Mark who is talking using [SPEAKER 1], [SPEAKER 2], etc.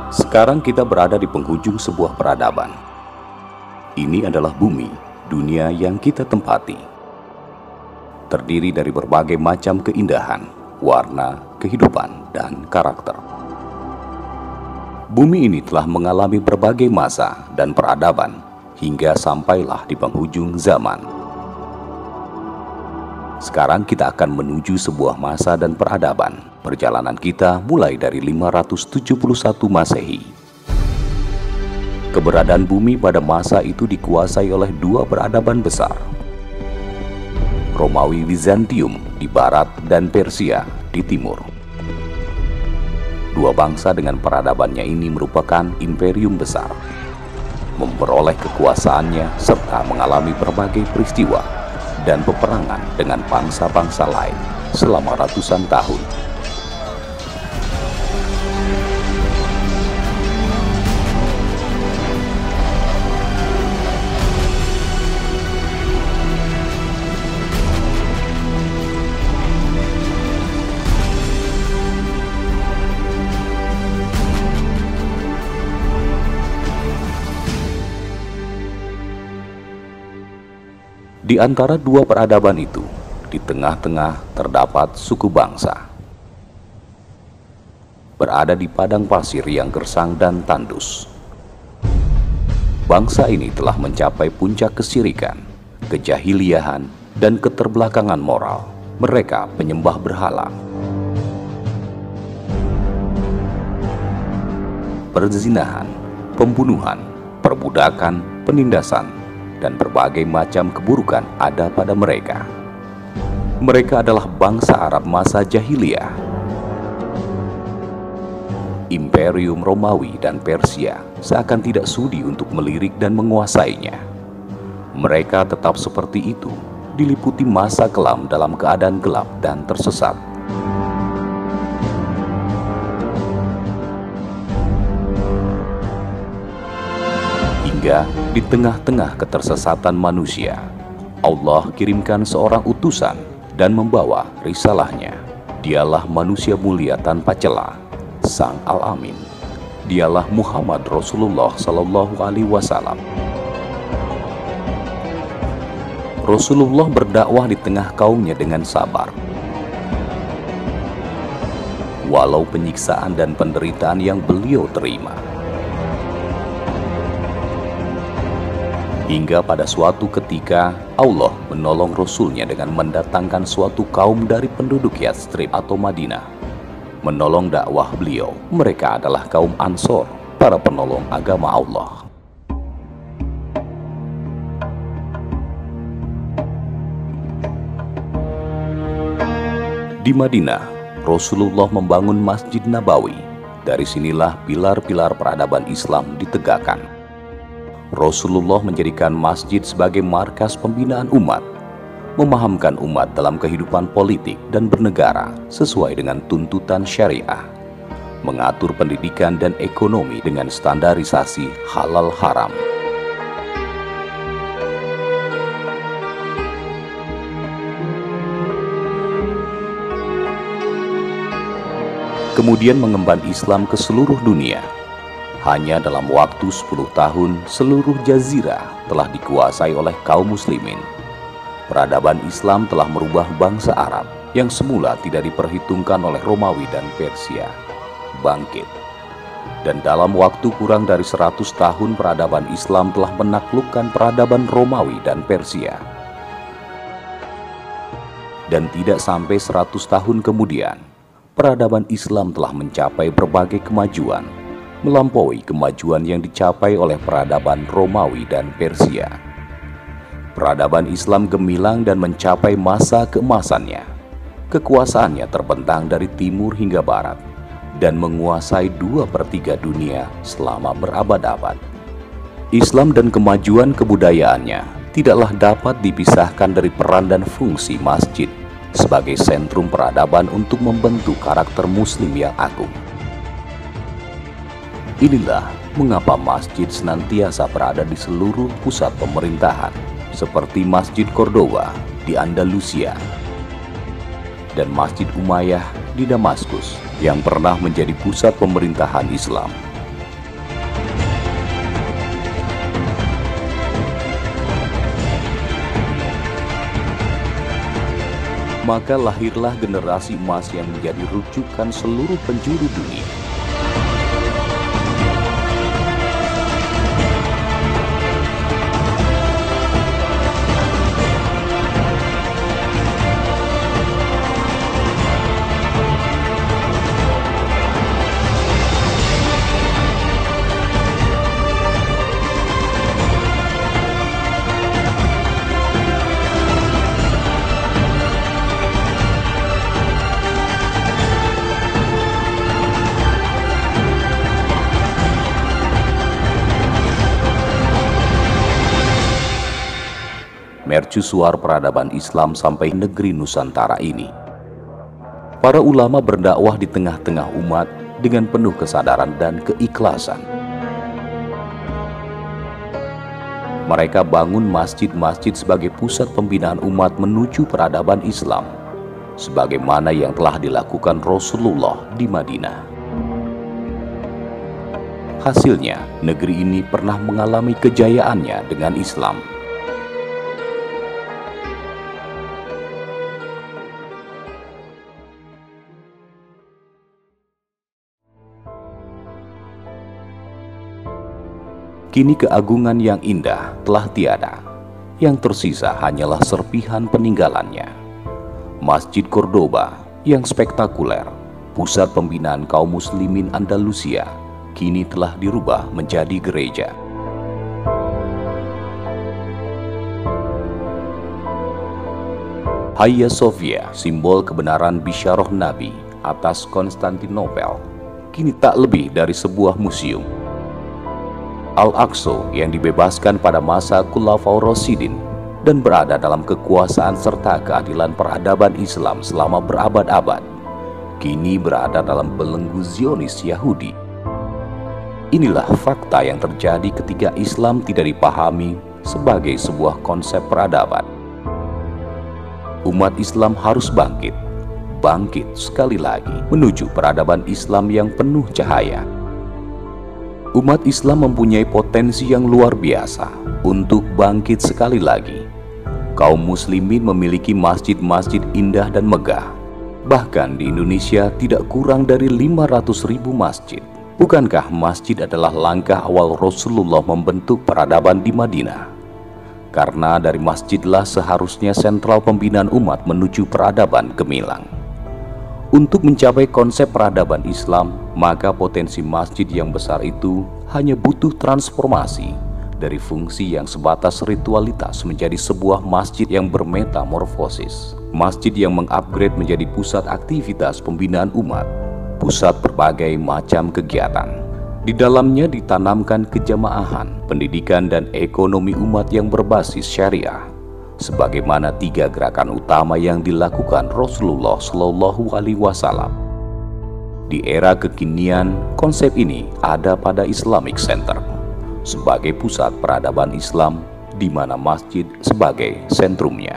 [SPEAKER 1] Sekarang kita berada di penghujung sebuah peradaban. Ini adalah bumi, dunia yang kita tempati. Terdiri dari berbagai macam keindahan, warna, kehidupan, dan karakter. Bumi ini telah mengalami berbagai masa dan peradaban hingga sampailah di penghujung zaman. Sekarang kita akan menuju sebuah masa dan peradaban. Perjalanan kita mulai dari 571 Masehi. Keberadaan bumi pada masa itu dikuasai oleh dua peradaban besar. Romawi Bizantium di barat dan Persia di timur. Dua bangsa dengan peradabannya ini merupakan imperium besar. Memperoleh kekuasaannya serta mengalami berbagai peristiwa dan peperangan dengan bangsa-bangsa lain selama ratusan tahun. Di antara dua peradaban itu, di tengah-tengah terdapat suku bangsa. Berada di padang pasir yang gersang dan tandus. Bangsa ini telah mencapai puncak kesyirikan, kejahiliahan, dan keterbelakangan moral. Mereka penyembah berhala. Perzinahan, pembunuhan, perbudakan, penindasan, dan berbagai macam keburukan ada pada mereka. Mereka adalah bangsa Arab masa jahiliyah. Imperium Romawi dan Persia seakan tidak sudi untuk melirik dan menguasainya. Mereka tetap seperti itu, diliputi masa kelam dalam keadaan gelap dan tersesat. Hingga di tengah-tengah ketersesatan manusia, Allah kirimkan seorang utusan dan membawa risalahnya. Dialah manusia mulia tanpa celah, Sang Al-Amin. Dialah Muhammad Rasulullah Sallallahu Alaihi Wasallam. Rasulullah berdakwah di tengah kaumnya dengan sabar. Walau penyiksaan dan penderitaan yang beliau terima. Hingga pada suatu ketika Allah menolong Rasulnya dengan mendatangkan suatu kaum dari penduduk Yathrib atau Madinah. Menolong dakwah beliau. Mereka adalah kaum Ansor, para penolong agama Allah. Di Madinah, Rasulullah membangun Masjid Nabawi. Dari sinilah pilar-pilar peradaban Islam ditegakkan. Rasulullah menjadikan masjid sebagai markas pembinaan umat, memahamkan umat dalam kehidupan politik dan bernegara sesuai dengan tuntutan syariah, mengatur pendidikan dan ekonomi dengan standarisasi halal haram. Kemudian mengemban Islam ke seluruh dunia. Hanya dalam waktu 10 tahun, seluruh jazirah telah dikuasai oleh kaum muslimin. Peradaban Islam telah merubah bangsa Arab yang semula tidak diperhitungkan oleh Romawi dan Persia bangkit. Dan dalam waktu kurang dari 100 tahun, peradaban Islam telah menaklukkan peradaban Romawi dan Persia. Dan tidak sampai 100 tahun kemudian, peradaban Islam telah mencapai berbagai kemajuan, melampaui kemajuan yang dicapai oleh peradaban Romawi dan Persia. Peradaban Islam gemilang dan mencapai masa keemasannya. Kekuasaannya terbentang dari timur hingga barat dan menguasai 2/3 dunia selama berabad-abad. Islam dan kemajuan kebudayaannya tidaklah dapat dipisahkan dari peran dan fungsi masjid sebagai sentrum peradaban untuk membentuk karakter muslim yang agung. Inilah mengapa masjid senantiasa berada di seluruh pusat pemerintahan, seperti Masjid Cordoba di Andalusia dan Masjid Umayyah di Damaskus yang pernah menjadi pusat pemerintahan Islam. maka lahirlah generasi emas yang menjadi rujukan seluruh penjuru dunia. Mercusuar peradaban Islam sampai negeri Nusantara ini. Para ulama berdakwah di tengah-tengah umat dengan penuh kesadaran dan keikhlasan. Mereka bangun masjid-masjid sebagai pusat pembinaan umat menuju peradaban Islam, sebagaimana yang telah dilakukan Rasulullah di Madinah. Hasilnya, negeri ini pernah mengalami kejayaannya dengan Islam. Kini keagungan yang indah telah tiada, yang tersisa hanyalah serpihan peninggalannya. Masjid Cordoba yang spektakuler, pusat pembinaan kaum muslimin Andalusia, kini telah dirubah menjadi gereja. Hagia Sophia, simbol kebenaran bisyarah Nabi atas Konstantinopel, kini tak lebih dari sebuah museum. Al-Aqsa yang dibebaskan pada masa Khulafaur Rasyidin dan berada dalam kekuasaan serta keadilan peradaban Islam selama berabad-abad, kini berada dalam belenggu Zionis Yahudi. Inilah fakta yang terjadi ketika Islam tidak dipahami sebagai sebuah konsep peradaban. Umat Islam harus bangkit sekali lagi menuju peradaban Islam yang penuh cahaya. Umat Islam mempunyai potensi yang luar biasa untuk bangkit sekali lagi. Kaum muslimin memiliki masjid-masjid indah dan megah. Bahkan di Indonesia tidak kurang dari 500.000 masjid. Bukankah masjid adalah langkah awal Rasulullah membentuk peradaban di Madinah? Karena dari masjidlah seharusnya sentral pembinaan umat menuju peradaban gemilang. Untuk mencapai konsep peradaban Islam, maka potensi masjid yang besar itu hanya butuh transformasi dari fungsi yang sebatas ritualitas menjadi sebuah masjid yang bermetamorfosis. Masjid yang mengupgrade menjadi pusat aktivitas pembinaan umat, pusat berbagai macam kegiatan. Di dalamnya ditanamkan kejamaahan, pendidikan dan ekonomi umat yang berbasis syariah, sebagaimana 3 gerakan utama yang dilakukan Rasulullah Shallallahu Alaihi Wasallam. Di era kekinian, konsep ini ada pada Islamic Center sebagai pusat peradaban Islam, di mana masjid sebagai sentrumnya.